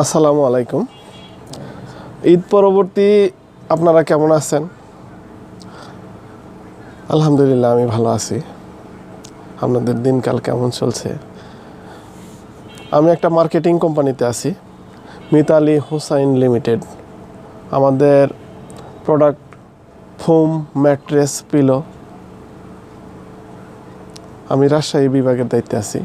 আসসালামু আলাইকুম। ঈদ পরবর্তী আপনারা কেমন আছেন? আলহামদুলিল্লাহ আমি ভালো আছি। আপনাদের দিনকাল কেমন চলছে? আমি একটা মার্কেটিং কোম্পানিতে আছি, মিতালি হুসাইন লিমিটেড। আমাদের প্রোডাক্ট ফোম, ম্যাট্রেস, পিলো। আমি রাজশাহী বিভাগের দায়িত্বে আছি।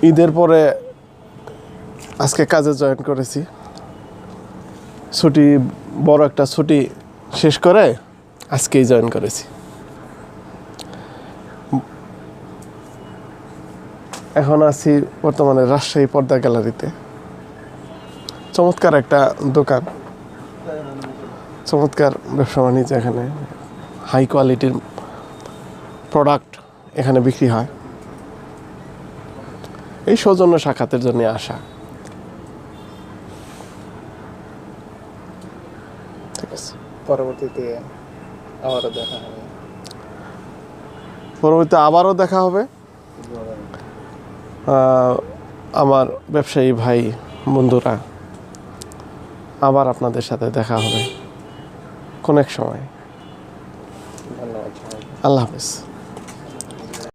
ঈদের পরে আজকে কাজে জয়েন করেছি। ছুটি, বড় একটা ছুটি শেষ করে আজকেই জয়েন করেছি। এখন আছি বর্তমানে রাজশাহী পর্দা গ্যালারিতে। চমৎকার একটা দোকান, চমৎকার ব্যবসা বাণিজ্য। এখানে হাই কোয়ালিটির প্রোডাক্ট এখানে বিক্রি হয়। এই সৌজন্য সাক্ষাতের জন্য আসা। ঠিক আছে, পরবর্তীতে আবারও দেখা হবে। আমার ব্যবসায়ী ভাই বন্ধুরা, আবার আপনাদের সাথে দেখা হবে কোন এক সময়। ধন্যবাদ। আল্লাহ হাফেজ।